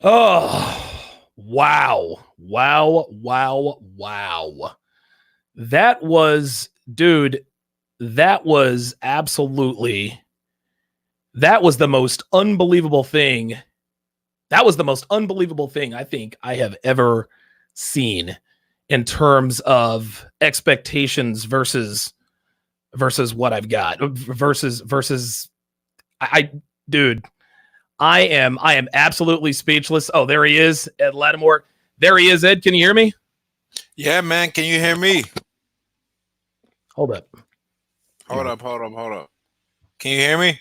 Oh, wow. Wow. Wow. Wow. That was, dude, that was absolutely, that was the most unbelievable thing. That was the most unbelievable thing I think I have ever seen in terms of expectations versus what I've got versus I dude, I am absolutely speechless. Oh, there he is, Ed Latimore. There he is, Ed. Can you hear me? Yeah, man. Can you hear me? Hold up. Hold up. Can you hear me?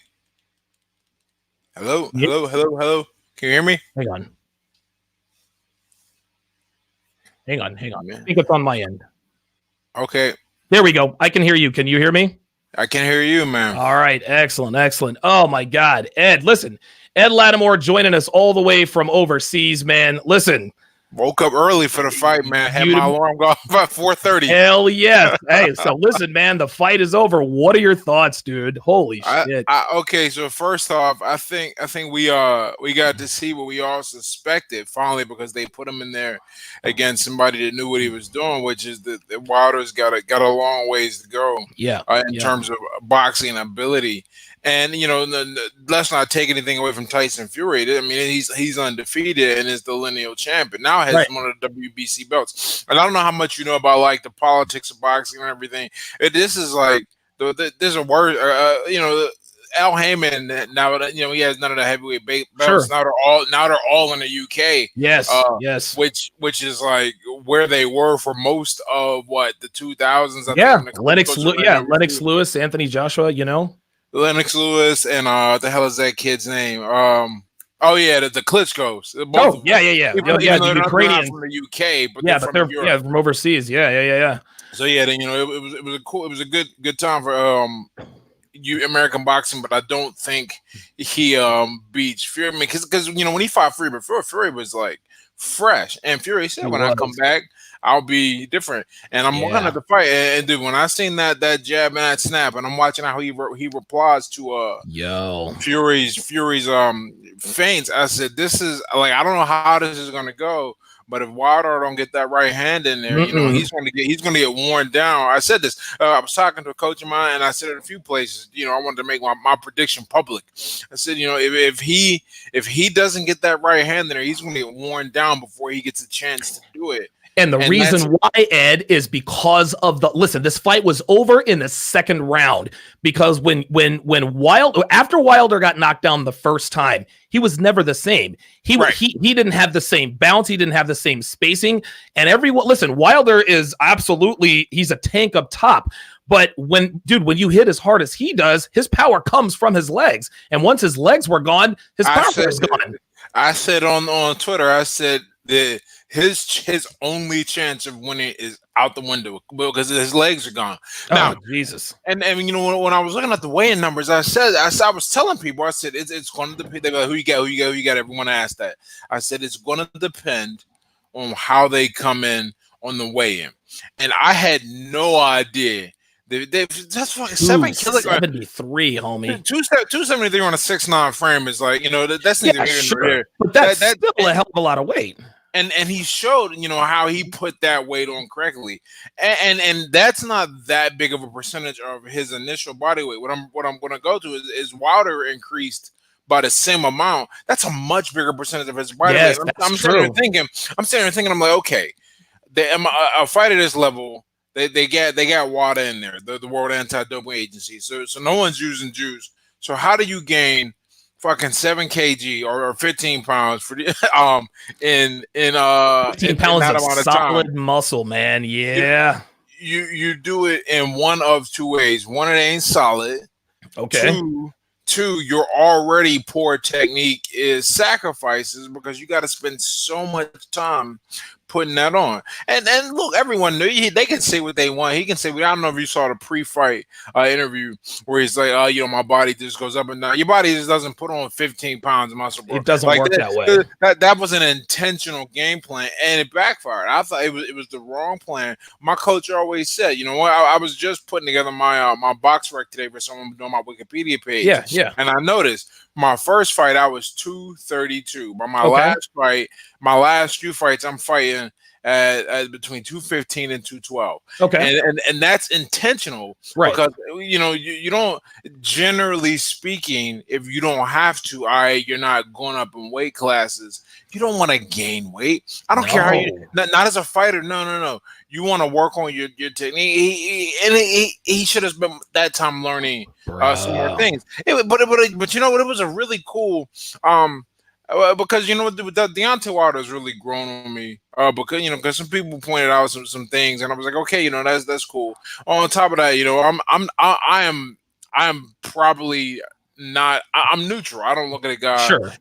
Hello, Yeah, hello, hello, hello. Can you hear me? hang on. Hang on. I Yeah. think it's on my end. Okay, There we go. I can hear you. Can you hear me? I can hear you, man. All right. Excellent. Oh my God. Ed, listen. Ed Latimore joining us all the way from overseas, man. Listen, Woke up early for the fight, man. Had my you alarm go off at 4:30. hell yes. Hey, so listen, man, the fight is over. What are your thoughts, dude? Holy shit. Okay, so first off, I think we got to see what we all suspected finally because they put him in there against somebody that knew what he was doing, which is that Wilder's got a long ways to go Yeah. in terms of boxing ability. And let's not take anything away from Tyson Fury. I mean, he's undefeated and is the lineal champion. Now has Right. one of the WBC belts. And I don't know how much you know about like the politics of boxing and everything. This is like there's a word. Al Heyman. Now he has none of the heavyweight belts. Sure. Now they're all in the UK. Yes. Yes. Which is like where they were for most of the 2000s. Yeah. Lennox Lewis, Anthony Joshua, Lennox Lewis and what the hell is that kid's name? Oh yeah, the Klitschko's. Both yeah. The Ukrainian from the UK, but they're from Europe. from overseas. Yeah. So yeah, then, it was a good time for American boxing, but I don't think he beats Fury. Because when he fought Fury before, Fury was like fresh, and Fury said, "When I come back, I'll be different." And I'm looking at the fight, and dude, when I seen that jab and that snap, and I'm watching how he replies to Fury's feints, I said, "This is like I don't know how this is gonna go." But if Wilder don't get that right hand in there, he's going to get worn down. I said this. I was talking to a coach of mine, and I said it a few places. I wanted to make my prediction public. I said, if he doesn't get that right hand in there, he's going to get worn down before he gets a chance to do it. And the reason why, Ed, is because of this fight was over in the second round because when after Wilder got knocked down the first time, he was never the same. He didn't have the same bounce. He didn't have the same spacing. And Wilder is absolutely, he's a tank up top. But when you hit as hard as he does, his power comes from his legs. And once his legs were gone, his power was gone. I said on Twitter, I said that his only chance of winning is out the window because his legs are gone. Now, Jesus. And when I was looking at the weigh-in numbers, I was telling people, I said it's going to depend. They were like, who you got? Everyone asked that. I said it's going to depend on how they come in on the weigh-in, and I had no idea. That's fucking 7 kilograms. 73, homie. 273 on a 6'9" frame is like that's neither here nor there. But that's still a hell of a lot of weight. And he showed how he put that weight on correctly, and that's not that big of a percentage of his initial body weight. What I'm going to go to is Wilder increased by the same amount. That's a much bigger percentage of his body weight. I'm sitting there thinking, I'm like, okay, a fight at this level, they got WADA in there, the World Anti-Doping Agency. So no one's using juice. So how do you gain fucking 7 kg or 15 pounds for the in 15 pounds of solid muscle, man? Yeah. You do it in one of two ways. One, it ain't solid. Okay. Two, your already poor technique is sacrifices because you got to spend so much time putting that on. And look, everyone knew they can say what they want. He can say, I don't know if you saw the pre-fight interview where he's like, my body just goes up and down. Your body just doesn't put on 15 pounds of muscle. Bro. It doesn't work that way. That was an intentional game plan, and it backfired. I thought it was the wrong plan. My coach always said, I was just putting together my my box rec today for someone doing my Wikipedia page. Yeah. And I noticed My first fight, I was 232. But my Okay. last few fights, I'm fighting at between 215 and 212. Okay. And that's intentional Right. because you don't, generally speaking, if you don't have to, you're not going up in weight classes. You don't want to gain weight. I don't care how you not as a fighter. No. You want to work on your technique. He should have spent that time learning some more things. But you know what? It was a really cool because you know what, Deontay Wilder has really grown on me. Because some people pointed out some things, and I was like, okay, that's cool. On top of that, I am probably not. I'm neutral. I don't look at a guy Sure.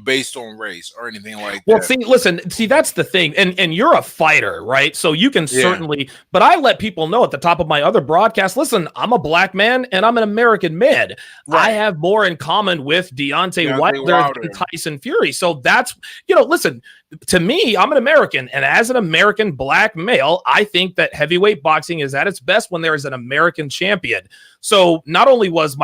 Based on race or anything like Well, that. see, that's the thing. And you're a fighter, right? So you can certainly, but I let people know at the top of my other broadcast, listen, I'm a black man and I'm an American man. Right. I have more in common with Deontay Wilder than Tyson Fury. So that's, listen, to me, I'm an American, and as an American black male, I think that heavyweight boxing is at its best when there is an American champion. So not only did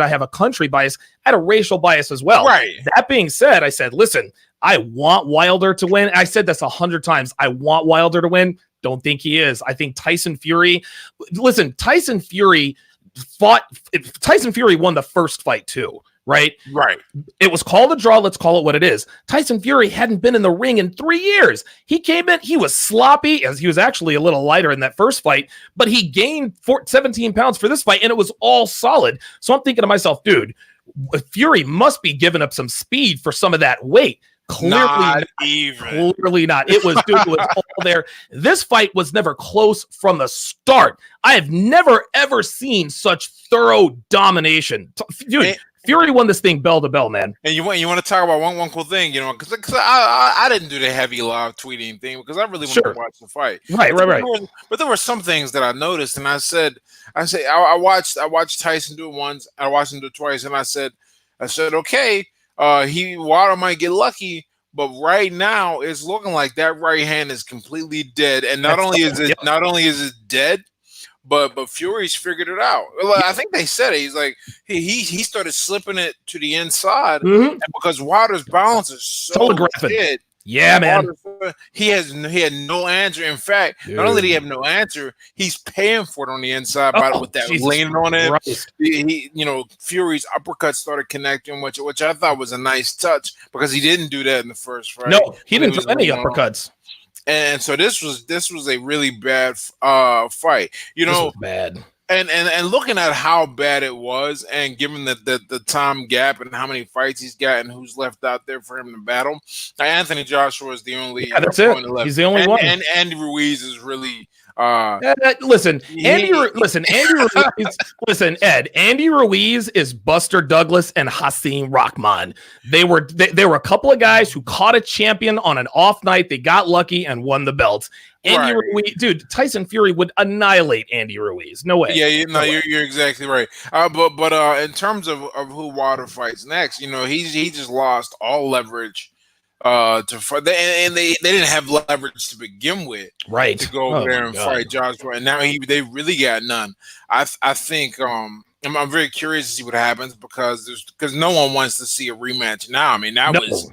I have a country bias, I had a racial bias as well. Right. That being said, I said, listen, I want Wilder to win. I said this 100 times. I want Wilder to win. Don't think he is. I think Tyson Fury won the first fight too. Right. It was called a draw. Let's call it what it is. Tyson Fury hadn't been in the ring in 3 years. He came in. He was sloppy, as he was actually a little lighter in that first fight, but he gained 17 pounds for this fight, and it was all solid. So I'm thinking to myself, dude, Fury must be giving up some speed for some of that weight. Clearly not. It was all there. This fight was never close from the start. I have never, ever seen such thorough domination. Dude, Fury won this thing bell to bell, man. And you want to talk about one cool thing, because I didn't do the heavy live tweeting thing because I really wanted to watch the fight. Right. But there were some things that I noticed, and I watched Tyson do it once, I watched him do it twice, and I said, okay, Wilder might get lucky, but right now it's looking like that right hand is completely dead, and not only is it dead, but Fury's figured it out. I think they said it. He's like he started slipping it to the inside, and because Wilder's balance is so good. Yeah, man. He had no answer. In fact, not only did he have no answer, he's paying for it on the inside with that leaning on it. Fury's uppercut started connecting, which I thought was a nice touch because he didn't do that in the first fight. No, he didn't do any uppercuts. And so this was a really bad fight. This was bad. And looking at how bad it was, and given the time gap and how many fights he's got and who's left out there for him to battle, Anthony Joshua is the only. Yeah, that's it. Left. He's the only one. And Andy Ruiz is really. Andy Ruiz is Buster Douglas and Hasim Rahman. They were a couple of guys who caught a champion on an off night. They got lucky and won the belts. Ruiz, dude, Tyson Fury would annihilate Andy Ruiz. No way. Yeah, you're exactly right. But in terms of who Wilder fights next, he just lost all leverage. To fight, and they didn't have leverage to begin with, right? To go over there and fight Joshua, and now they really got none. I think I'm very curious to see what happens because no one wants to see a rematch now. I mean, That's it.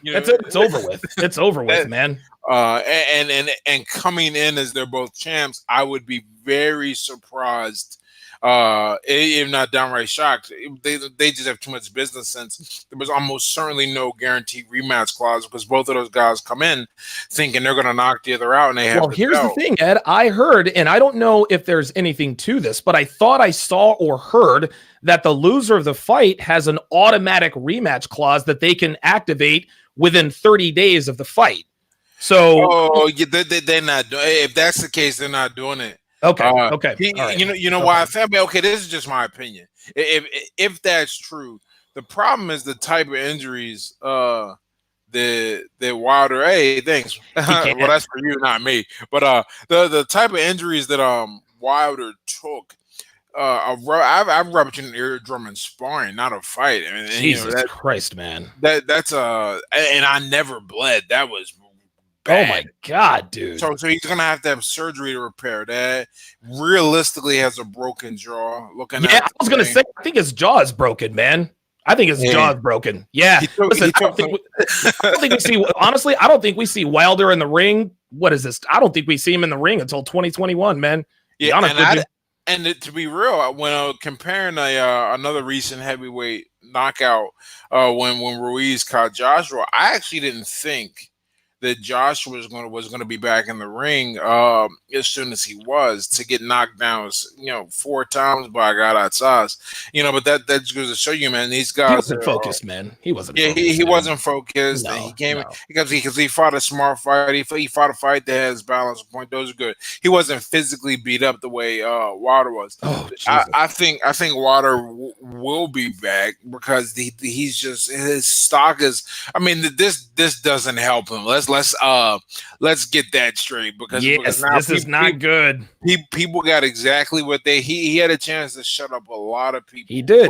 That's it. It's over with. It's over with, man. And coming in as they're both champs, I would be very surprised. If not downright shocked, they just have too much business sense. There was almost certainly no guaranteed rematch clause because both of those guys come in thinking they're going to knock the other out, and they have. Well, here's the thing, Ed. I heard, and I don't know if there's anything to this, but I thought I saw or heard that the loser of the fight has an automatic rematch clause that they can activate within 30 days of the fight. So, they're not. If that's the case, they're not doing it. Okay. Right. Why I think. Okay, this is just my opinion. If that's true, the problem is the type of injuries. The Wilder. Hey, thanks. Well, that's for you, not me. But the type of injuries that Wilder took. I've ruptured an eardrum in sparring, not a fight. Jesus Christ, man. That's and I never bled. That was bad. Oh my God, dude. So he's gonna have to have surgery to repair that. Realistically, has a broken jaw. Looking Yeah, at I was gonna say, I think his jaw is broken, man. I think his jaw is broken. Yeah. Listen, I don't think we see, honestly, I don't think we see Wilder in the ring. What is this? I don't think we see him in the ring until 2021, man. Yeah, and to be real, when comparing another recent heavyweight knockout, when Ruiz caught Joshua, I actually didn't think that Joshua was gonna be back in the ring as soon as he was, to get knocked down, 4 times by a guy that size. But that just goes to show you, man, these guys he wasn't focused, man. He wasn't. Yeah, focused, he wasn't focused. No, he came because he fought a smart fight. He fought a fight that has balance point. Those are good. He wasn't physically beat up the way Wilder was. Oh, I think Wilder will be back because he's just, his stock is. I mean, this doesn't help him. Let's get that straight, because this is not good. People got exactly what he had a chance to shut up a lot of people. He did,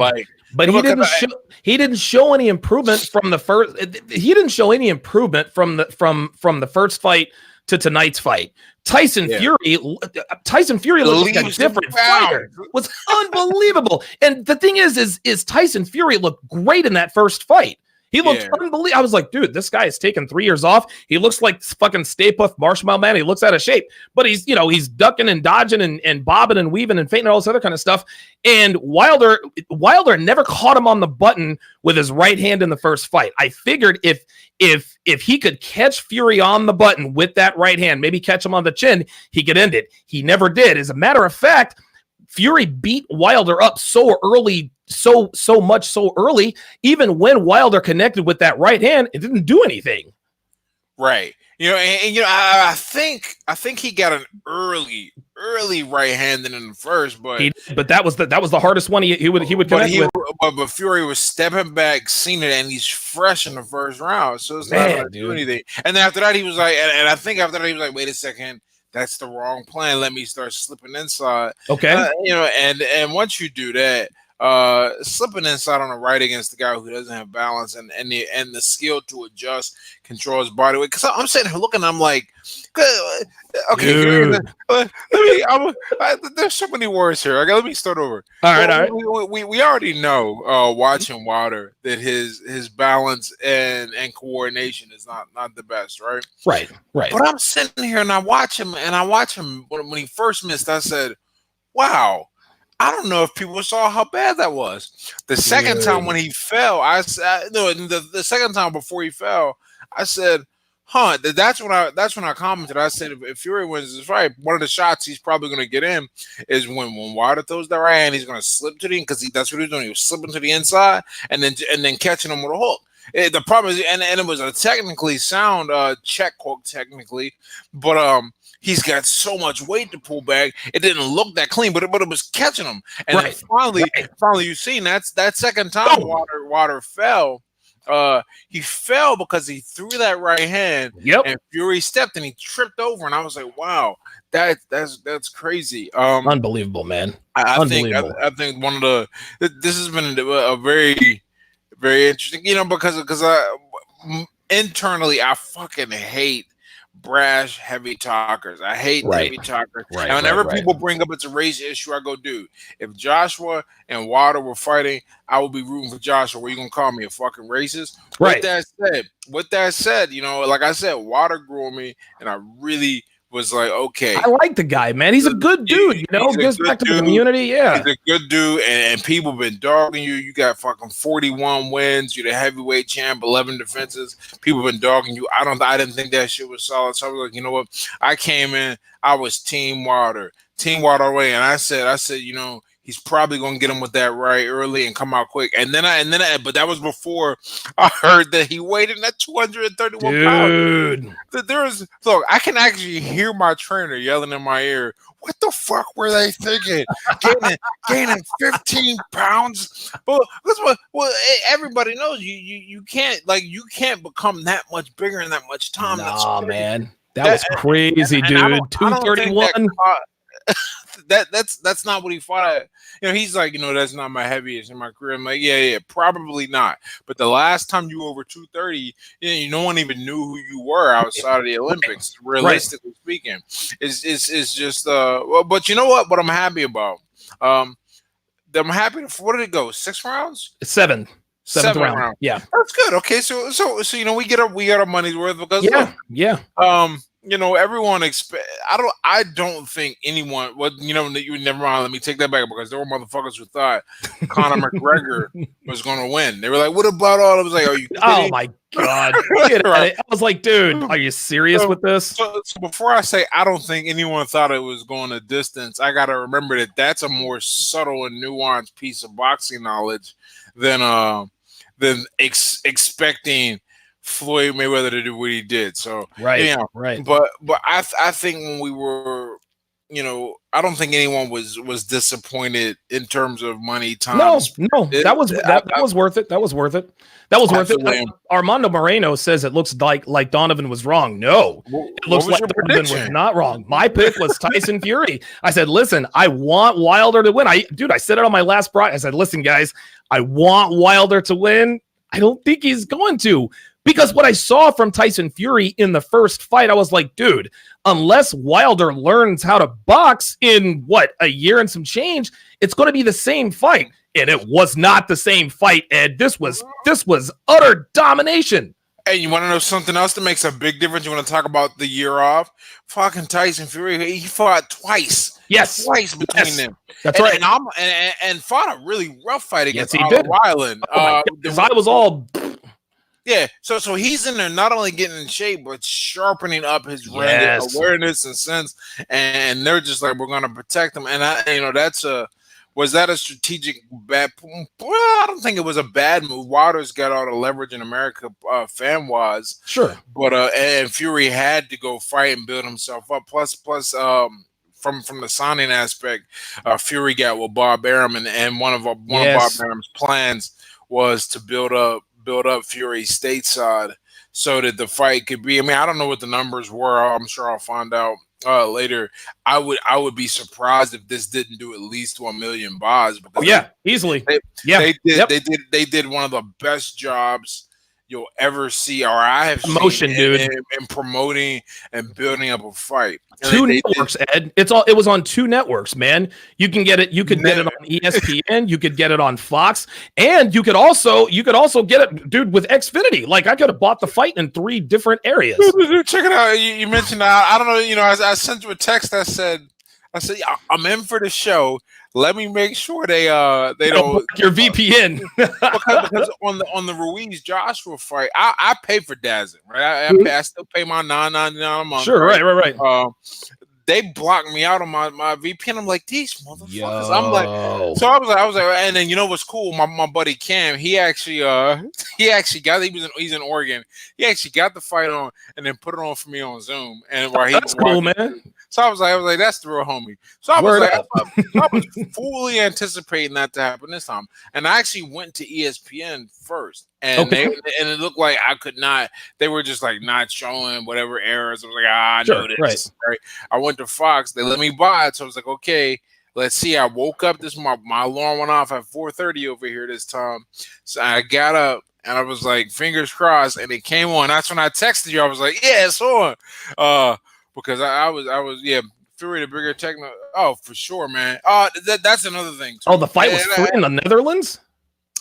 but he didn't show any improvement from the first. He didn't show any improvement from the first fight to tonight's fight. Tyson Fury looked like a different fighter. Was unbelievable. And the thing is Tyson Fury looked great in that first fight. He looked unbelievable. I was like, dude, this guy has taken 3 years off. He looks like fucking Stay Puft Marshmallow Man. He looks out of shape, but he's ducking and dodging and bobbing and weaving and feinting and all this other kind of stuff. And Wilder never caught him on the button with his right hand in the first fight. I figured if he could catch Fury on the button with that right hand, maybe catch him on the chin, he could end it. He never did. As a matter of fact, Fury beat Wilder up so early, so much so early, even when Wilder connected with that right hand, it didn't do anything. Right. I think he got an early right hand in the first, but that was the hardest one he would connect with. But Fury was stepping back, seeing it, and he's fresh in the first round, so it's not going to do anything. And then after that, he was like, and I think after that he was like, wait a second, that's the wrong plan. Let me start slipping inside. Okay. And once you do that, slipping inside on the right against the guy who doesn't have balance and the skill to adjust, control his body weight. Because I'm sitting here looking, I'm like, okay, there's so many words here. Okay, let me start over. All right. We already know, watching Wilder, that his balance and coordination is not the best, right? Right. But I'm sitting here and I watch him when he first missed. I said, wow. I don't know if people saw how bad that was. The second time when he fell, the second time before he fell, I said, that's when I commented. I said, if Fury wins this fight, one of the shots he's probably going to get in is when Wilder throws the right hand, he's going to slip to the, because that's what he was doing. He was slipping to the inside and then catching him with a hook. The problem is, and it was a technically sound check hook, technically, but he's got so much weight to pull back. It didn't look that clean, but it was catching him. And then finally, you've seen that second time Wilder fell. He fell because he threw that right hand. Yep. And Fury stepped and he tripped over, and I was like, wow, that's crazy. Unbelievable, man. I think one of the this has been a very, very interesting, because internally I fucking hate brash heavy talkers. I hate heavy talkers. And whenever people bring up it's a race issue, I go, dude, if Joshua and Wilder were fighting, I would be rooting for Joshua. Were you gonna call me a fucking racist? With that said, like I said, Wilder grew on me, and I really was like, okay, I like the guy, man. He's a good dude, gives back to the community. Yeah, he's a good dude, and people have been dogging you. You got fucking 41 wins. You're the heavyweight champ, 11 defenses. People have been dogging you. I didn't think that shit was solid. So I was like, you know what? I came in. I was Team Wilder away, and I said, he's probably gonna get him with that right early and come out quick. But that was before I heard that he weighed in at 231 pounds. Look, I can actually hear my trainer yelling in my ear, "What the fuck were they thinking? Gaining 15 pounds?" But everybody knows you can't become that much bigger in that much time. Nah, man, that was crazy, dude. 231. that's not what he fought at. He's like, that's not my heaviest in my career. I'm like, yeah, probably not. But the last time you were over 230, no one even knew who you were outside of the Olympics. Realistically speaking, it's just well, but you know what I'm happy about. I'm happy. What did it go? 6 rounds? Seventh round. Yeah, that's good. Okay, so we get our money's worth because everyone I don't think anyone. Well, you never mind. Let me take that back because there were motherfuckers who thought Conor McGregor was going to win. They were like, "What about all?" I was like, "Are you kidding?" Oh my god! I was like, "Dude, are you serious with this?" So before I say I don't think anyone thought it was going a distance, I got to remember that that's a more subtle and nuanced piece of boxing knowledge than expecting Floyd Mayweather to do what he did. So right. But I think when we were, I don't think anyone was disappointed in terms of money, time. No, that was worth it. That was worth it. Armando Moreno says it looks like Donovan was wrong. No, it looks like Donovan was not wrong. My pick was Tyson Fury. I said, listen, I want Wilder to win. I said it on my last broadcast. I said, listen, guys, I want Wilder to win. I don't think he's going to. Because what I saw from Tyson Fury in the first fight, I was like, dude, unless Wilder learns how to box in a year and some change, it's going to be the same fight. And it was not the same fight, Ed. This was utter domination. Hey, you want to know something else that makes a big difference? You want to talk about the year off? Fucking Tyson Fury, he fought twice. Yes. Twice between them. That's right. And fought a really rough fight against Oliver Wyland. Because I was all... Yeah, so he's in there not only getting in shape, but sharpening up his awareness and sense. And they're just like, we're going to protect him. And was that a strategic bad? Well, I don't think it was a bad move. Wilder's got all the leverage in America, fan-wise. Sure. But and Fury had to go fight and build himself up. Plus, from the signing aspect, Fury got with Bob Arum, and one of Bob Arum's plans was to build up Fury stateside so that the fight could be. I mean, I don't know what the numbers were. I'm sure I'll find out later. I would be surprised if this didn't do at least 1 million buys. Easily. They did one of the best jobs you'll ever see, or I have seen in promoting and building up a fight. Two networks, Ed. It was on 2 networks, man. You can get it. You could get it on ESPN. You could get it on Fox, and you could also get it, dude, with Xfinity. Like I could have bought the fight in 3 different areas. Check it out. You mentioned I don't know. I sent you a text that said, I'm in for the show. Let me make sure they don't your VPN because on the Ruiz Joshua fight, I pay for DAZN, right? I still pay my $9.99 a month. Sure, right. They blocked me out on my VPN. I'm like, these motherfuckers. I'm like, so I was like, and then what's cool? My buddy Cam, he actually got. He's in Oregon. He actually got the fight on and then put it on for me on Zoom. And that's cool, man. So I was like, that's the real homie. So I was fully anticipating that to happen this time. And I actually went to ESPN first. And it looked like I could not. They were just like not showing whatever errors. I was like, I know this. Right. I went to Fox. They let me buy it. So I was like, okay, let's see. I woke up my alarm went off at 4:30 over here this time. So I got up and I was like, fingers crossed. And it came on. That's when I texted you. I was like, yeah, it's on. Because I was Fury the bigger techno. Oh, for sure, man. That's another thing too. Oh, the fight was free in the Netherlands?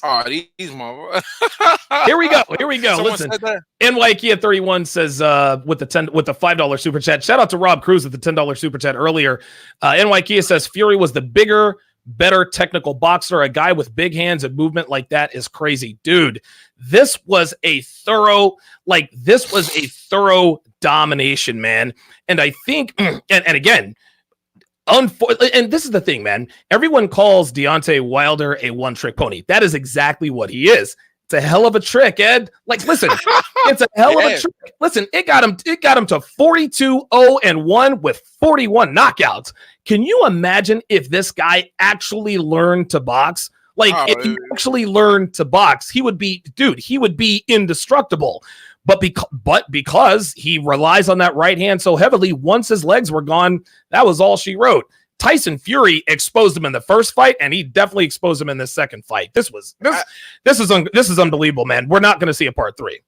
Oh, these motherfuckers. Here we go. Listen, NYK at 31 says with the $5 super chat. Shout out to Rob Cruz with the $10 super chat earlier. NYK says Fury was the bigger, better technical boxer. A guy with big hands and movement like that is crazy, dude. This was a thorough domination, man. And I think, and again, and this is the thing, man. Everyone calls Deontay Wilder a one-trick pony. That is exactly what he is. It's a hell of a trick, Ed. Like, listen, it's a hell of a trick. Listen, it got him to 42-0-1 with 41 knockouts. Can you imagine if this guy actually learned to box? Like, if he actually learned to box, he would be indestructible. But because he relies on that right hand so heavily, once his legs were gone, that was all she wrote. Tyson Fury exposed him in the first fight, and he definitely exposed him in the second fight. This is unbelievable, man. We're not going to see a part 3.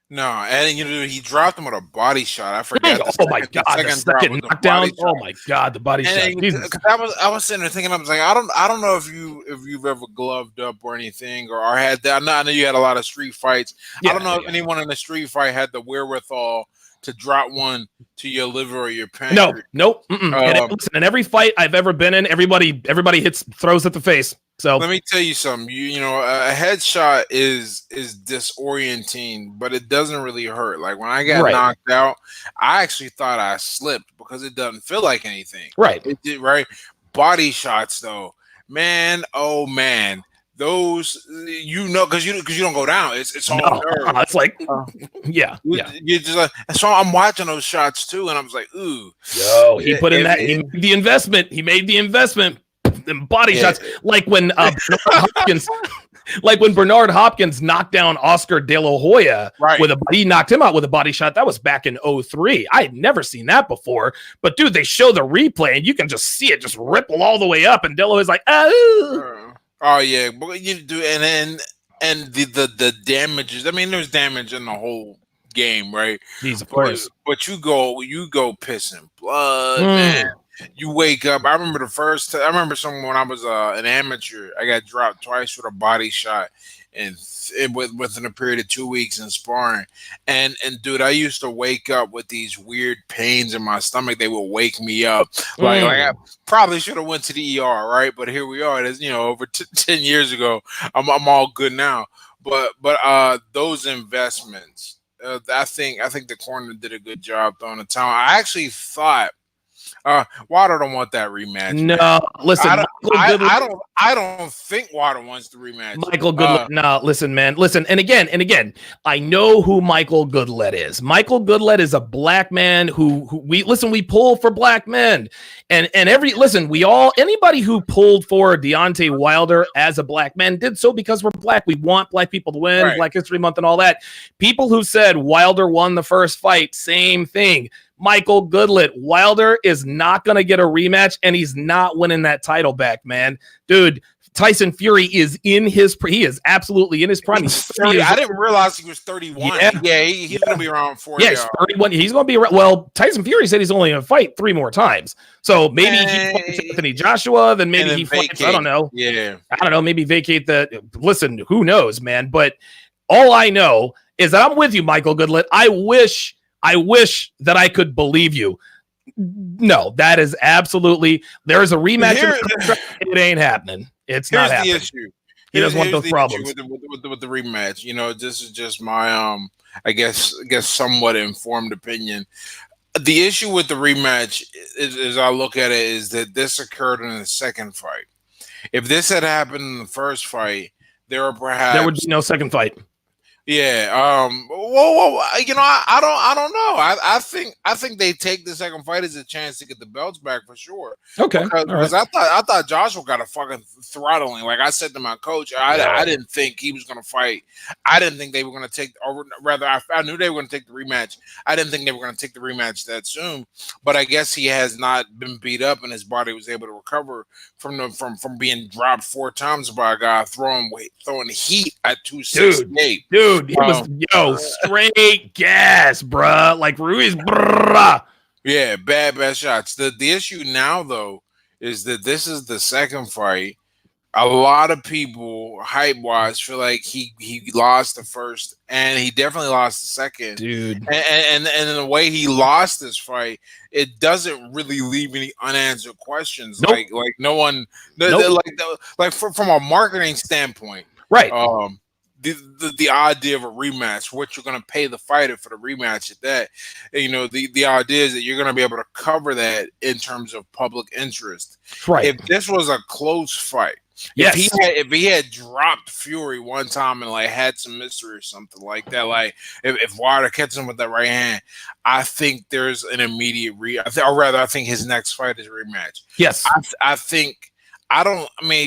No, and he dropped him with a body shot. I forgot. The second knockdown. Oh my god, the body shot. I was sitting there thinking, I was like, I don't know if you've ever gloved up or anything, or had that. I know you had a lot of street fights. I don't know if anyone in the street fight had the wherewithal to drop one to your liver or your pancreas. Nope. And listen, in every fight I've ever been in, everybody throws at the face. So let me tell you something. You know, a headshot is disorienting, but it doesn't really hurt. Like when I got knocked out, I actually thought I slipped because it doesn't feel like anything. Right. It did, right. Body shots though, man. Oh man. Those, because you don't go down. It's all nerve. It's like, yeah. You just like, so I'm watching those shots too, and I was like, ooh. Yo, he put in that. He made the investment. He made the investment. And body shots, like when Bernard Hopkins knocked down Oscar De La Hoya he knocked him out with a body shot. That was back in 2003. I had never seen that before. But dude, they show the replay, and you can just see it just ripple all the way up, and De La Hoya's like, oh. Oh yeah, but you do, and the damages. I mean, there's damage in the whole game, right? Of course. But you go pissing blood, man. You wake up. I remember someone when I was an amateur. I got dropped twice with a body shot, and within a period of 2 weeks in sparring. And dude, I used to wake up with these weird pains in my stomach. They would wake me up. Like I probably should have went to the ER, right? But here we are. It's over 10 years ago. I'm all good now. But those investments, I think the corner did a good job throwing the towel. I actually thought. Water don't want that rematch. No, man. Listen, I don't think Water wants the rematch. Michael Goodlet. No, listen, man. Listen, and again, I know who Michael Goodlet is. Michael Goodlet is a black man who we pull for black men. And anybody who pulled for Deontay Wilder as a black man did so because we're black. We want black people to win, Black History Month and all that. People who said Wilder won the first fight, same thing. Michael Goodlet, Wilder is not going to get a rematch, and he's not winning that title back, man. Dude, Tyson Fury is he is absolutely in his prime. He's 30. I didn't realize he was 31. Yeah, he's going to be around 40. Yeah, he's 31. He's going to be around. Well, Tyson Fury said he's only going to fight 3 more times. So maybe he fights Anthony Joshua, then maybe he fights, I don't know. Yeah. I don't know, maybe vacate listen, who knows, man. But all I know is that I'm with you, Michael Goodlet. I wish that I could believe you. No, that is absolutely. There is a rematch. It ain't happening. It's not happening. Here's the issue. He doesn't want those problems with the rematch. This is just my I guess somewhat informed opinion. The issue with the rematch is I look at it is that this occurred in the second fight. If this had happened in the first fight, there would be no second fight. Yeah. Well, I don't know. I think they take the second fight as a chance to get the belts back for sure. Okay. Because I thought Joshua got a fucking throttling. Like I said to my coach, I didn't think he was going to fight. I didn't think they were going to take, or rather, I knew they were going to take the rematch. I didn't think they were going to take the rematch that soon. But I guess he has not been beat up, and his body was able to recover from being dropped 4 times by a guy throwing heat at 268. Dude, he was straight gas, bruh. Like Ruiz, bruh. Yeah, bad shots. The issue now though is that this is the second fight. A lot of people, hype-wise, feel like he lost the first, and he definitely lost the second, dude. And in the way he lost this fight, it doesn't really leave any unanswered questions. Nope. Like no one, from a marketing standpoint, right? The idea of a rematch, what you're going to pay the fighter for the rematch at that, the idea is that you're going to be able to cover that in terms of public interest. Right. If this was a close fight. Yes. If he had dropped Fury one time and had some mystery or something like that, if Wilder catches him with that right hand, I think there's an immediate I think his next fight is a rematch. Yes.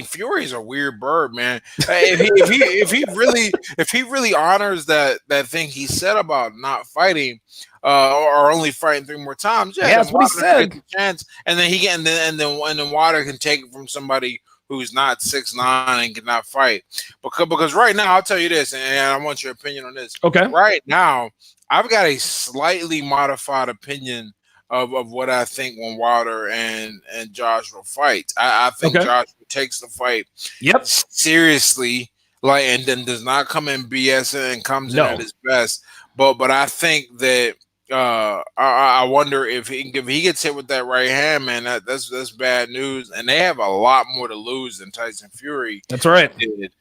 Fury's a weird bird, man. If he really honors that thing he said about not fighting, or only fighting 3 more times. Yeah, that's what he said. Gets a chance, and then Wilder can take it from somebody who's not 6'9" and cannot fight. Because right now, I'll tell you this, and I want your opinion on this. Okay. Right now, I've got a slightly modified opinion of what I think when Wilder and Joshua fight. I think Joshua takes the fight seriously, and then does not come in BS and comes in at his best. But I think that I wonder if he gets hit with that right hand, man. That's bad news, and they have a lot more to lose than Tyson Fury. That's right. Did.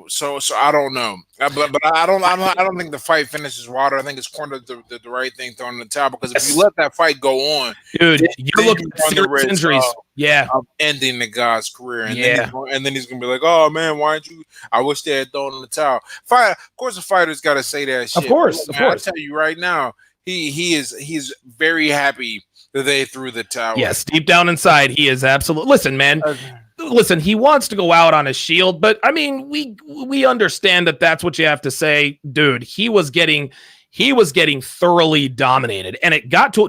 So I don't know, but I don't think the fight finishes Wilder. I think it's cornered the right thing throwing the towel, because if you let that fight go on, dude, you're looking at serious injuries. Ending the guy's career, and then he's gonna be like, "Oh man, why aren't you? I wish they had thrown in the towel." Of course, the fighter's got to say that shit. Of course. I tell you right now, he's very happy that they threw the towel. Yes, deep down inside, he is absolutely. Listen, man. Listen, he wants to go out on a shield, but I mean, we understand that that's what you have to say, dude. He was getting thoroughly dominated, and it got to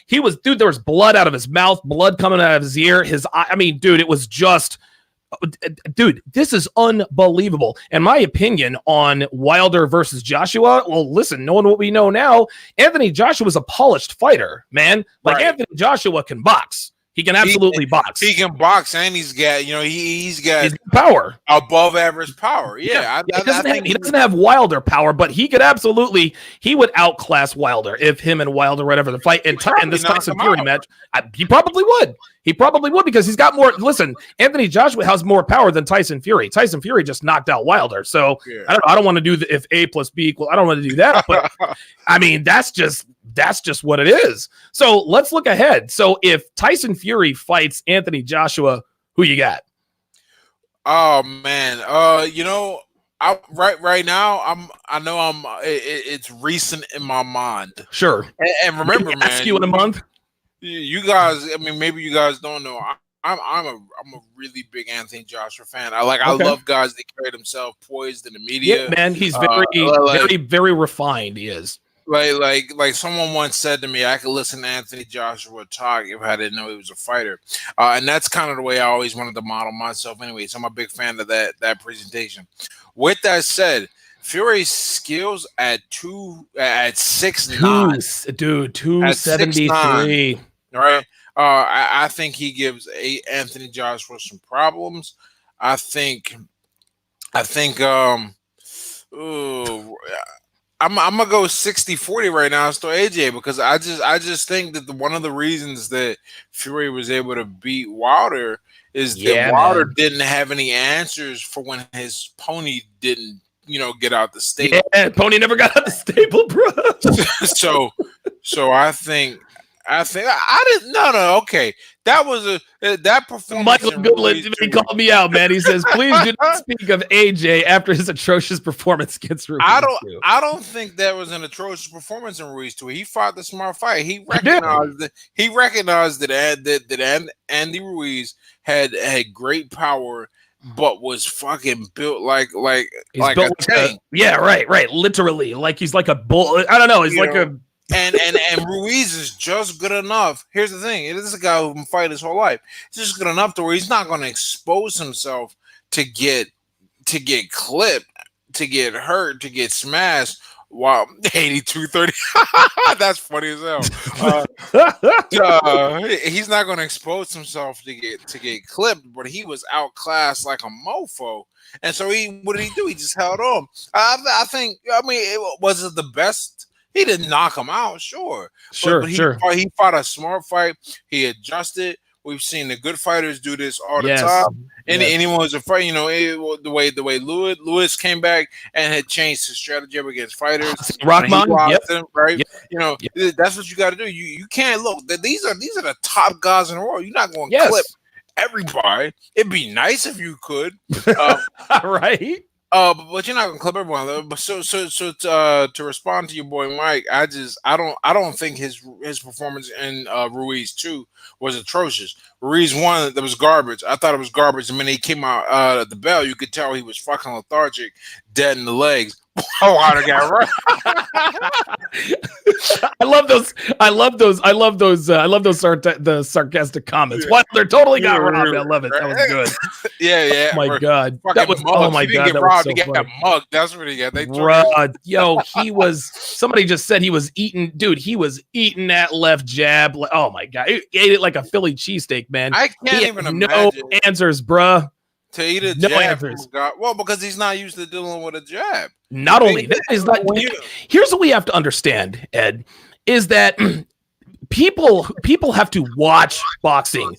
there was blood out of his mouth, blood coming out of his ear, his eye. I mean, dude, it was just, dude, this is unbelievable. In my opinion, on Wilder versus Joshua, well, listen, knowing what we know now, Anthony Joshua is a polished fighter, man. Anthony Joshua can box. He can absolutely box. He can box, and he's got he's got power, above average power. He doesn't have Wilder power, but he would outclass Wilder if him and Wilder whatever the fight and this Tyson Fury match. He probably would. He probably would, because he's got more. Listen, Anthony Joshua has more power than Tyson Fury. Tyson Fury just knocked out Wilder. So I don't want to do if A plus B equal. I don't want to do that. But I mean, that's just what it is. So let's look ahead. So if Tyson Fury fights Anthony Joshua, who you got? Oh man, right now it's recent in my mind. Sure. And remember, man, ask you in a month. You guys, I mean, maybe you guys don't know. I'm a really big Anthony Joshua fan. I love guys that carry themselves poised in the media. Yeah, man, he's very, very refined. He is. Like someone once said to me, I could listen to Anthony Joshua talk if I didn't know he was a fighter, and that's kind of the way I always wanted to model myself. Anyway, so I'm a big fan of that presentation. With that said, Fury's skills at 6'9", dude, 273. All right, I think he gives Anthony Joshua some problems. I think. I'm gonna go 60-40 right now, still AJ, because I just think that one of the reasons that Fury was able to beat Wilder is that Wilder didn't have any answers for when his pony didn't, get out the stable. Yeah, pony never got out the stable, bro. so I think I didn't. No. Okay, that was that performance. Michael Goodland, he called me out, man. He says, "Please do not speak of AJ after his atrocious performance against Ruiz." I don't think that was an atrocious performance in Ruiz too. He fought the smart fight. He recognized that Andy Ruiz had great power, but was fucking built like a tank. Right. Literally, like he's like a bull. I don't know. He's like a. And Ruiz is just good enough. Here's the thing: this is a guy who can fight his whole life. He's just good enough to where he's not going to expose himself to get clipped, to get hurt, to get smashed. Wow, 82-30. That's funny as hell. He's not going to expose himself to get clipped, but he was outclassed like a mofo. And so what did he do? He just held on. I think. I mean, was it the best? He didn't knock him out, sure. But he fought a smart fight. He adjusted. We've seen the good fighters do this all the time. Anyone who's a fight, the way Lewis came back and had changed his strategy up against fighters. Rockman, right? Yep. That's what you got to do. You can't look. These are the top guys in the world. You're not going to clip everybody. It'd be nice if you could, right? But you're not gonna clip everyone. But so to respond to your boy Mike, I don't think his performance in Ruiz 2 was atrocious. Ruiz 1, that was garbage. I thought it was garbage. I mean, he came out at the bell, you could tell he was fucking lethargic, dead in the legs. Wilder got right. I love those the sarcastic comments. Wilder totally got robbed. I love it. That was good. Yeah. Oh my God. That was mugged. Oh my He didn't God. get robbed. He got mugged. That's what he got. They somebody just said he was eating. Dude, he was eating that left jab. Oh my God. He ate it like a Philly cheesesteak, man. I can't even imagine. No answers, bruh. To eat a jab. Well, because he's not used to dealing with a jab. Not only that, is not. Here's what we have to understand, Ed, is that people have to watch boxing.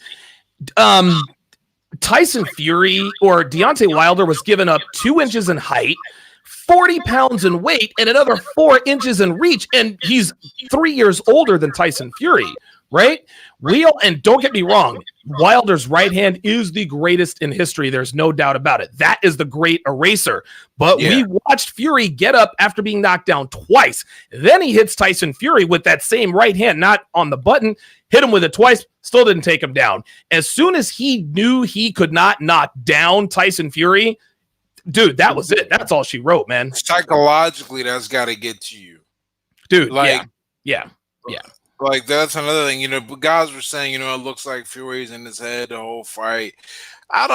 Tyson Fury or Deontay Wilder was given up 2 inches in height, 40 pounds in weight, and another 4 inches in reach, and he's 3 years older than Tyson Fury. Right? And don't get me wrong, Wilder's right hand is the greatest in history. There's no doubt about it. That is the great eraser. But we watched Fury get up after being knocked down twice. Then he hits Tyson Fury with that same right hand, not on the button, hit him with it twice, still didn't take him down. As soon as he knew he could not knock down Tyson Fury, dude, that was it. That's all she wrote, man. Psychologically, that's got to get to you. Dude, yeah. Like, that's another thing, guys were saying, it looks like Fury's in his head the whole fight. I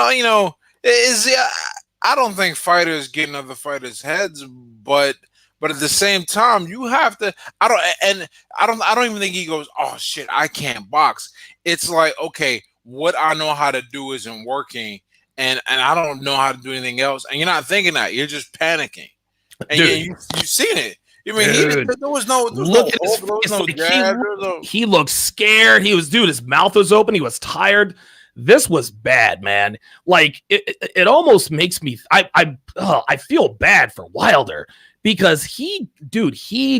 don't think fighters get in other fighters' heads, but at the same time, you have to, I don't even think he goes, oh shit, I can't box. It's like, okay, what I know how to do isn't working, and I don't know how to do anything else. And you're not thinking that, you're just panicking. And you've seen it. I mean, there was no jab. He looked scared. His mouth was open. He was tired. This was bad, man. Like it almost makes me. I feel bad for Wilder because he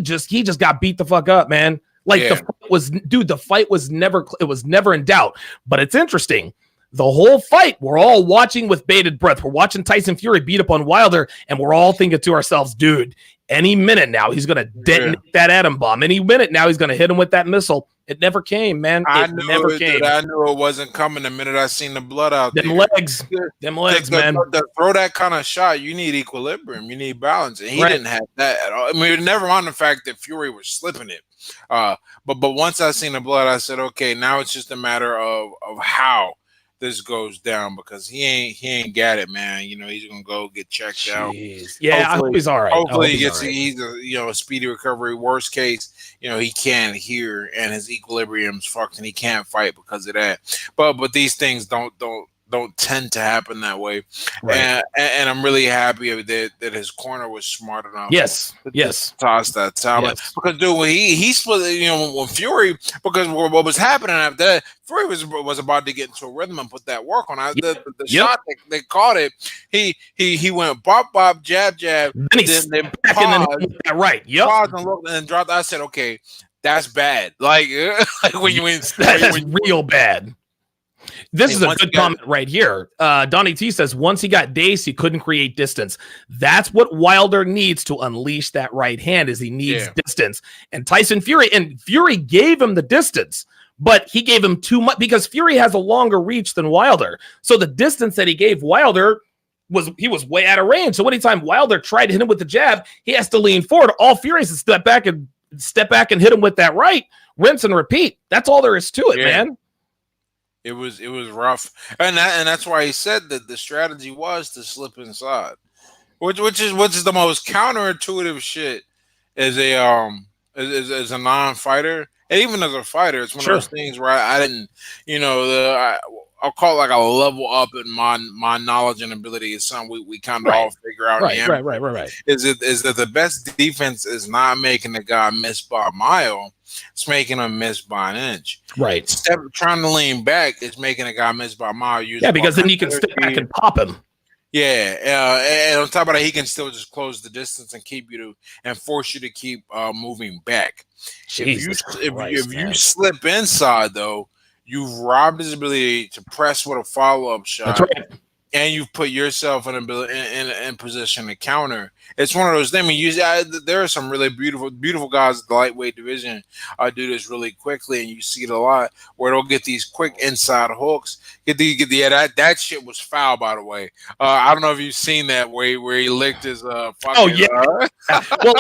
just got beat the fuck up, man. Like the fight was never in doubt. But it's interesting. The whole fight, we're all watching with bated breath. We're watching Tyson Fury beat up on Wilder, and we're all thinking to ourselves, dude, any minute now he's going to detonate that atom bomb. Any minute now he's going to hit him with that missile. It never came, man. I knew it wasn't coming the minute I seen the blood out there. Them legs, man. To throw that kind of shot, you need equilibrium. You need balance. And he didn't have that at all. I mean, never mind the fact that Fury was slipping it. But once I seen the blood, I said, okay, now it's just a matter of how this goes down, because he ain't got it, man. He's gonna go get checked out. Yeah, I hope he's all right. Hopefully he's a speedy recovery. Worst case, he can't hear and his equilibrium's fucked and he can't fight because of that. But these things don't tend to happen that way. Right. And I'm really happy that his corner was smart enough. Yes. Toss that talent. Yes. Because dude, when he split, when Fury, because what was happening after that, Fury was about to get into a rhythm and put that work on. The shot they caught it. He went bop, jab, then paused, right. Paused and looked and then dropped. I said, okay, that's bad. Like that's real bad. This is a good comment right here. Donnie T says, once he got dazed, he couldn't create distance. That's what Wilder needs to unleash that right hand, is he needs distance. And Tyson Fury gave him the distance, but he gave him too much because Fury has a longer reach than Wilder. So the distance that he gave Wilder was way out of range. So anytime Wilder tried to hit him with the jab, he has to lean forward. All Fury has to step back and hit him with that right, rinse and repeat. That's all there is to it, man. It was rough, and that's why he said that the strategy was to slip inside, which is the most counterintuitive shit as a non-fighter, and even as a fighter, it's one of those things where I didn't, I'll call it like a level up in my knowledge and ability. Is something we kind of all figure out. Right. Is that the best defense is not making the guy miss by a mile. It's making him miss by an inch. Right. Trying to lean back is making a guy miss by a mile. Because then you can step back and pop him. Yeah. And on top of that, he can still just close the distance and and force you to keep moving back. If you slip inside, though, you've robbed his ability to press with a follow-up shot. That's right. And you've put yourself in position to counter. it's one of those things. I mean, there are some really beautiful guys in the lightweight division do this really quickly, and you see it a lot where they'll get these quick inside hooks. That shit was foul, by the way. I don't know if you've seen that where he licked his fucking. Oh yeah. Well,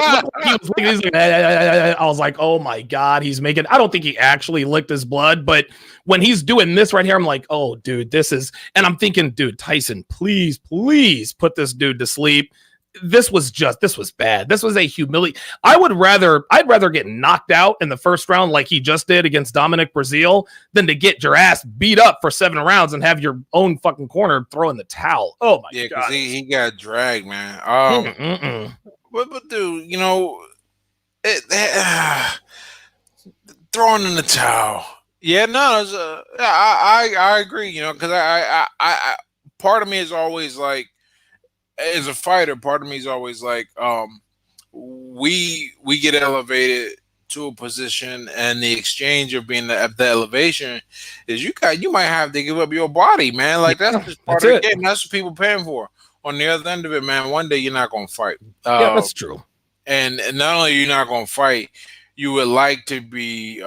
I was like, oh my god, he's making. I don't think he actually licked his blood, but when he's doing this right here, I'm like, oh dude, this is. And I'm thinking, dude, Tyson, please put this dude to sleep. This was bad. This was a humiliation. I'd rather get knocked out in the first round like he just did against Dominic Breazeale than to get your ass beat up for 7 rounds and have your own fucking corner throw in the towel. Oh my god. Yeah, because he got dragged, man. But dude, throwing in the towel. Yeah, no, I agree, because I part of me is always like, as a fighter, part of me is always like, we get elevated to a position, and the exchange of being at the elevation is you might have to give up your body, man. Like that's just part of the game. That's what people paying for. On the other end of it, man, one day you're not gonna fight. Yeah, that's true. And not only you're not gonna fight, you would like to be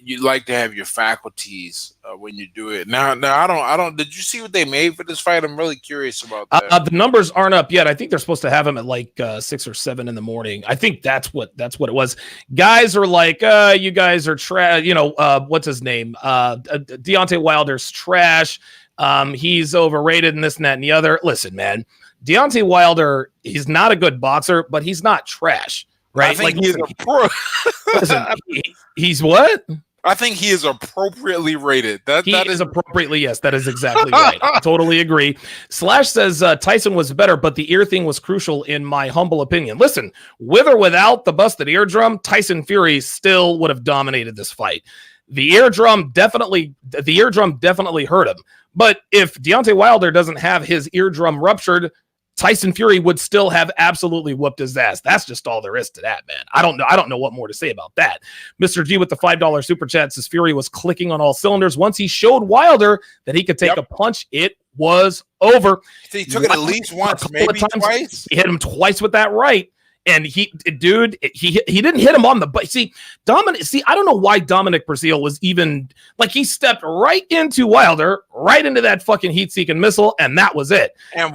you'd like to have your faculties when you do it. Now I don't did you see what they made for this fight? I'm really curious about that. The numbers aren't up yet. I think they're supposed to have them at like 6 or 7 in the morning. I think that's what it was. Guys are like, you guys are trash, what's his name? Deontay Wilder's trash. He's overrated and this and that and the other. Listen, man, Deontay Wilder, he's not a good boxer, but he's not trash. Right? I think he's a pro. Listen, he's what? I think he is appropriately rated. That is appropriately, yes, that is exactly right. I totally agree. Slash says Tyson was better, but the ear thing was crucial in my humble opinion. Listen, with or without the busted eardrum, Tyson Fury still would have dominated this fight. The eardrum definitely hurt him. But if Deontay Wilder doesn't have his eardrum ruptured, Tyson Fury would still have absolutely whooped his ass. That's just all there is to that, man. I don't know what more to say about that. Mr. G with the $5 super chat says Fury was clicking on all cylinders. Once he showed Wilder that he could take a punch, it was over. He took it at least once, maybe twice. He hit him twice with that right. And he didn't hit him on the butt. I don't know why Dominic Breazeale was even like, he stepped right into Wilder, right into that fucking heat-seeking missile, and that was it. And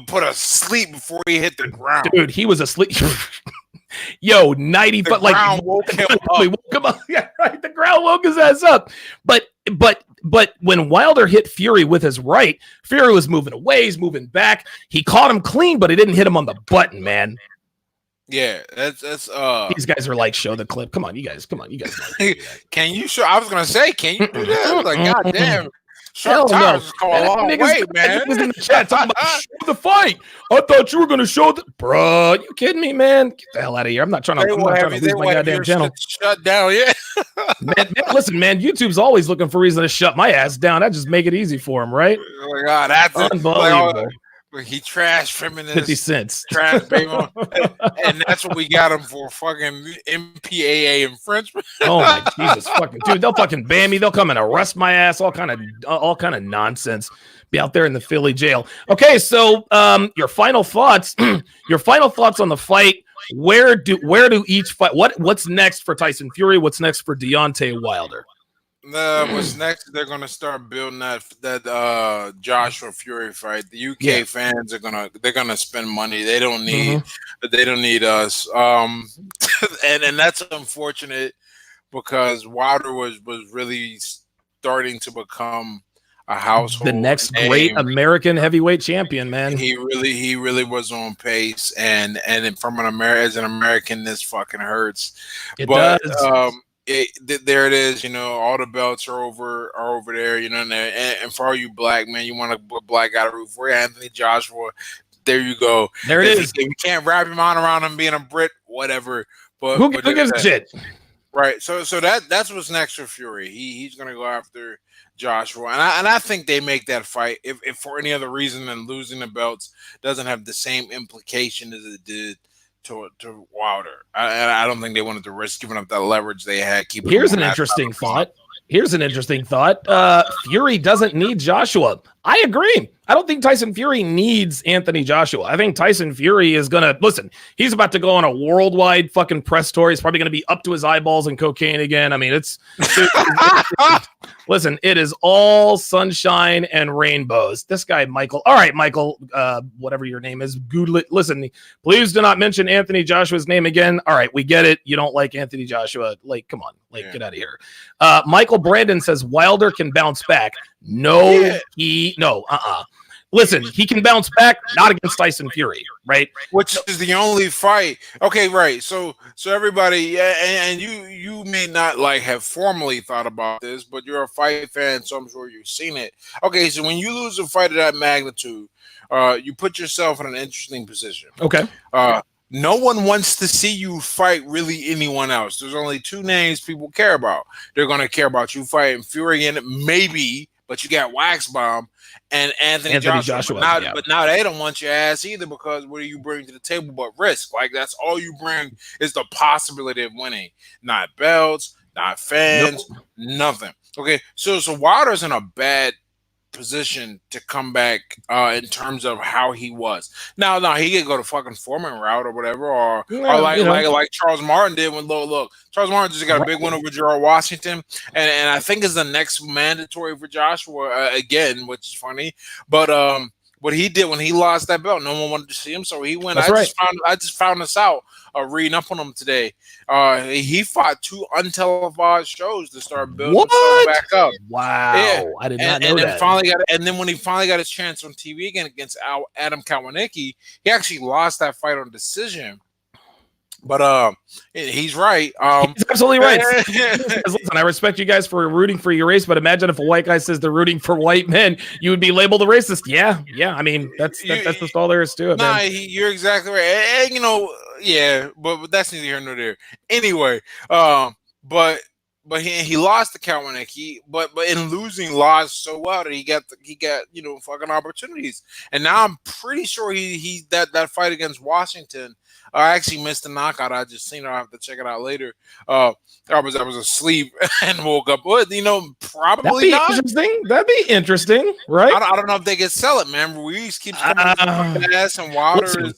put asleep before he hit the ground. Dude, he was asleep. Yo, 90, but like woke him up. Yeah, right. The ground woke his ass up. But when Wilder hit Fury with his right, Fury was moving away, he's moving back. He caught him clean, but he didn't hit him on the button, man. Yeah, that's these guys are like, show the clip. Come on, you guys. Can you show? I was gonna say, can you do that? Like, goddamn. Hell no. Come a long way, man. Niggas in the chat talking about show the fight. I thought you were gonna show the bro. You kidding me, man? Get the hell out of here. I'm not trying to lose my goddamn channel. Shut down, yeah. man, listen, man. YouTube's always looking for a reason to shut my ass down. I just make it easy for him, right? Oh my god, that's unbelievable. He trashed feminist 50 cents. Trash people. And that's what we got him for, fucking MPAA infringement. Oh my Jesus fucking dude, they'll fucking ban me. They'll come and arrest my ass, all kind of nonsense. Be out there in the Philly jail. Okay, so your final thoughts. Your final thoughts on the fight. Where do each fight, what's next for Tyson Fury? What's next for Deontay Wilder? What's next? They're gonna start building that Joshua Fury fight. The UK fans are gonna spend money. They don't need us. And that's unfortunate because Wilder was really starting to become a household. The next great American heavyweight champion, man. He really was on pace, and from as an American, this fucking hurts. It does. There it is, all the belts are over there, and for all you black men, you want a black guy to root for Anthony Joshua. There you go. There it is. We can't wrap your mind around him being a Brit, whatever. But who gives a shit? Right. So that's what's next for Fury. He's gonna go after Joshua, and I think they make that fight if for any other reason than losing the belts doesn't have the same implication as it did to Wilder. I don't think they wanted to risk giving up that leverage they had. Here's an interesting thought. Fury doesn't need Joshua. I agree. I don't think Tyson Fury needs Anthony Joshua. I think Tyson Fury is going to listen. He's about to go on a worldwide fucking press tour. He's probably going to be up to his eyeballs in cocaine again. I mean, listen, it is all sunshine and rainbows. This guy, Michael. All right, Michael, whatever your name is. Listen, please do not mention Anthony Joshua's name again. All right, we get it. You don't like Anthony Joshua. Like, come on. Like, get out of here. Michael Brandon says Wilder can bounce back. No. Listen, he can bounce back, not against Tyson Fury, right? Which is the only fight. Okay, right. So everybody, and you may not like have formally thought about this, but you're a fight fan, so I'm sure you've seen it. Okay, so when you lose a fight of that magnitude, you put yourself in an interesting position. Okay. No one wants to see you fight really anyone else. There's only two names people care about. They're going to care about you fighting Fury and maybe, but you got Wax Bomb and Anthony Joshua. But now they don't want your ass either, because what do you bring to the table but risk? Like, that's all you bring is the possibility of winning. Not belts, not fans, nothing. Okay, so Wilder's in a bad position to come back in terms of how he was. Now he could go the fucking Foreman route or whatever, or like Charles Martin did when look. Charles Martin just got a big win over Gerald Washington, and I think is the next mandatory for Joshua again, which is funny. But what he did when he lost that belt, no one wanted to see him, so he went. I just found this out reading up on him today. He fought 2 untelevised shows to start building himself back up. Wow, yeah. I did not know that. And then when he finally got his chance on TV again against Adam Kawanicki, he actually lost that fight on decision. But he's right. He's absolutely right. Listen, I respect you guys for rooting for your race, but imagine if a white guy says they're rooting for white men, you would be labeled a racist. Yeah. I mean, that's just all there is to it. Nah, you're exactly right. And, but that's neither here nor there. Anyway, but he lost to Kawanicki, but in losing, lost so well that he got fucking opportunities. And now I'm pretty sure he that fight against Washington. I actually missed the knockout. I just seen it. I have to check it out later. I was asleep and woke up. But probably not. That'd be interesting, right? I don't know if they can sell it, man. Ruiz keeps coming fast and Wilder.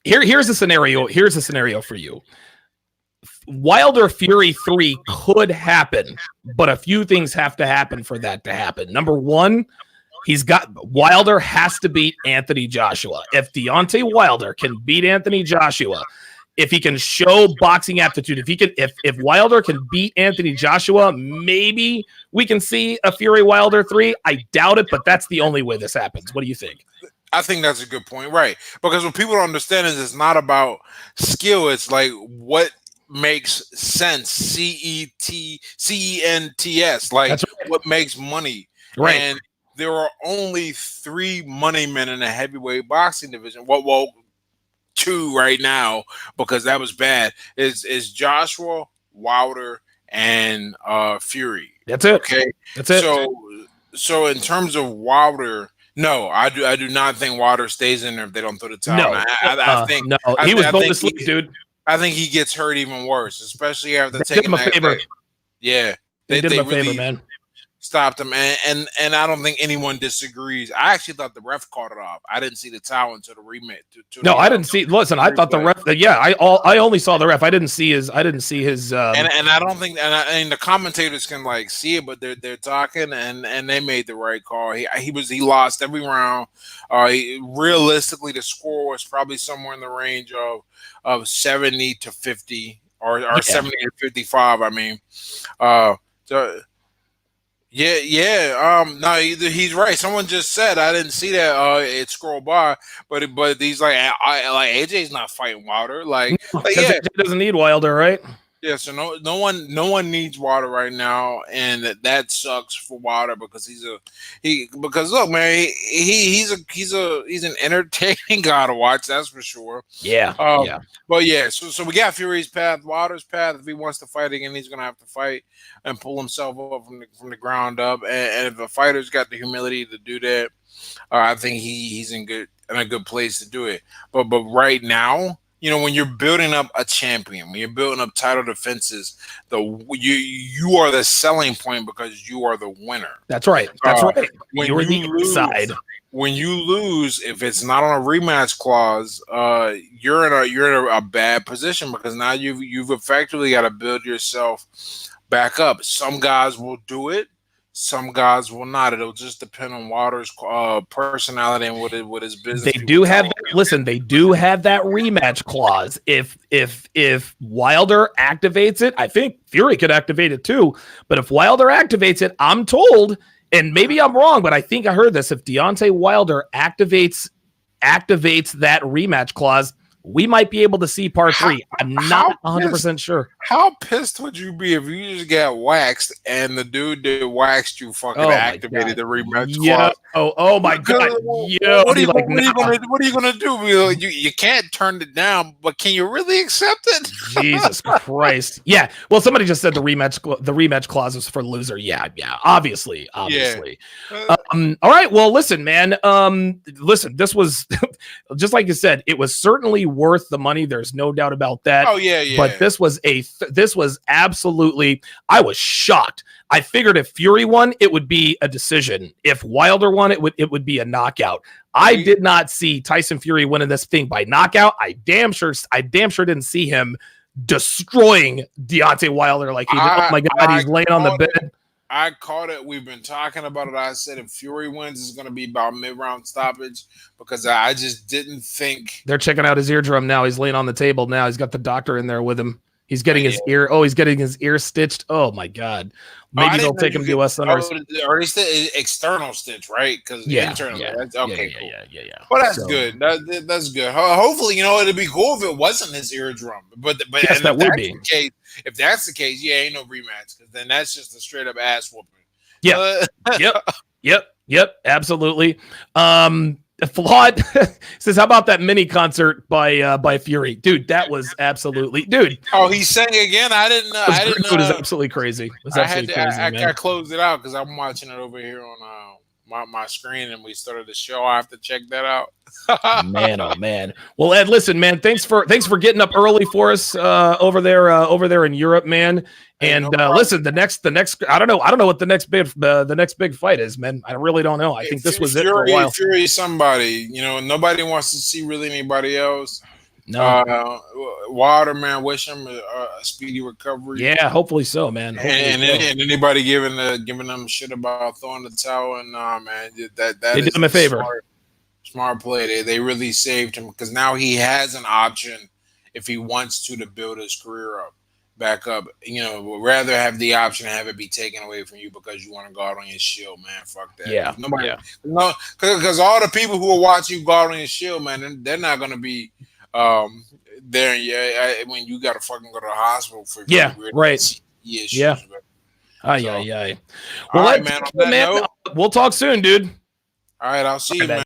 Here's a scenario. Here's a scenario for you. Wilder Fury 3 could happen, but a few things have to happen for that to happen. Number one, Wilder has to beat Anthony Joshua. If Deontay Wilder can beat Anthony Joshua, if he can show boxing aptitude, if Wilder can beat Anthony Joshua, maybe we can see a Fury Wilder 3. I doubt it, but that's the only way this happens. What do you think? I think that's a good point, right? Because what people don't understand is it's not about skill. It's like what makes sense. CENTS, like what makes money, right? And there are only 3 money men in the heavyweight boxing division. Well, 2 right now, because that was bad. Is Joshua, Wilder, and Fury. That's it. Okay, that's it. So in terms of Wilder, no, I do not think Wilder stays in there if they don't throw the towel. No, I think no. He was going to sleep, dude. I think he gets hurt even worse, especially after taking him a favor. Yeah, they did him a favor, man. Stopped him, and I don't think anyone disagrees. I actually thought the ref called it off. I didn't see the towel until the rematch. I didn't see. Listen, I thought the ref. Yeah, I only saw the ref. I didn't see his. And I don't think. And the commentators can see it, but they're talking, and they made the right call. He lost every round. Realistically, the score was probably somewhere in the range of 70 to 50 or 70 to 55. I mean, no, he's right. Someone just said, I didn't see that. It scrolled by, but he's like AJ's not fighting Wilder. AJ doesn't need Wilder, right? Yeah, so no one needs Wilder right now, and that sucks for Wilder because because look, man, he's an entertaining guy to watch, that's for sure. Yeah. But yeah, so we got Fury's path, Wilder's path. If he wants to fight again, he's gonna have to fight and pull himself up from the ground up. And if a fighter's got the humility to do that, I think he's in a good place to do it. But right now, when you're building up a champion, when you're building up title defenses, you are the selling point because you are the winner. That's right. That's right. When You're the you lose, inside. when you lose, if it's not on a rematch clause, you're in a bad position because now you've effectively got to build yourself back up. Some guys will do it. Some guys will not. It'll just depend on Wilder's personality and what his business. They do have they do have that rematch clause. If Wilder activates it, I think Fury could activate it too. But if Wilder activates it, I'm told, and maybe I'm wrong, but I think I heard this. If Deontay Wilder activates that rematch clause, we might be able to see part 3. I'm not 100% sure. How pissed would you be if you just got waxed and the dude that waxed you fucking activated the rematch clause? Oh my God. What are you gonna do? You can't turn it down, but can you really accept it? Jesus Christ. Yeah. Well, somebody just said the rematch clause is for loser. Yeah. Obviously. Yeah. All right. Well, listen, man. Listen, this was just like you said, it was certainly worth the money. There's no doubt about that. Oh yeah. But this was absolutely, I was shocked. I figured if Fury won, it would be a decision. If Wilder won, it would be a knockout. I did not see Tyson Fury winning this thing by knockout. I damn sure didn't see him destroying Deontay Wilder like he did. Oh my God, he's laying on the bed. I caught it. We've been talking about it. I said if Fury wins, it's going to be about mid-round stoppage because I just didn't think. They're checking out his eardrum now. He's laying on the table now. He's got the doctor in there with him. He's getting his ear. Oh, he's getting his ear stitched. Oh my God. Maybe they'll take him to us under. Or external stitch, right? Because internal. Yeah. That's, okay, cool. Yeah. Well, that's good. That's good. Hopefully, it'd be cool if it wasn't his eardrum. But yes, that would be. If that's the case, ain't no rematch because then that's just a straight up ass whooping. Yeah. Yep. Absolutely. Flawed says, how about that mini concert by Fury? Dude, that was absolutely, dude. Oh, he sang again? I didn't know. It was absolutely crazy. I closed it out because I'm watching it over here on my screen and we started the show. I have to check that out. Man, oh man. Well, Ed, listen, man, thanks for getting up early for us over there in Europe, man. And listen, the next I don't know what the next big fight is, man. I really don't know. I think this was it for a while. Fury, somebody, nobody wants to see really anybody else. No. Wilder, man, wish him a speedy recovery. Yeah, hopefully so, man. And anybody giving them shit about throwing the towel, and man, that they did him a favor. Smart play. They really saved him because now he has an option if he wants to build his career back up. Rather have the option and have it be taken away from you because you want to guard on your shield, man. Fuck that. Yeah. No, because all the people who are watching you guard on your shield, man, they're not gonna be there. When you gotta fucking go to the hospital for right. Issues, yeah. Well, all right, man. We'll talk soon, dude. All right, I'll see you, man.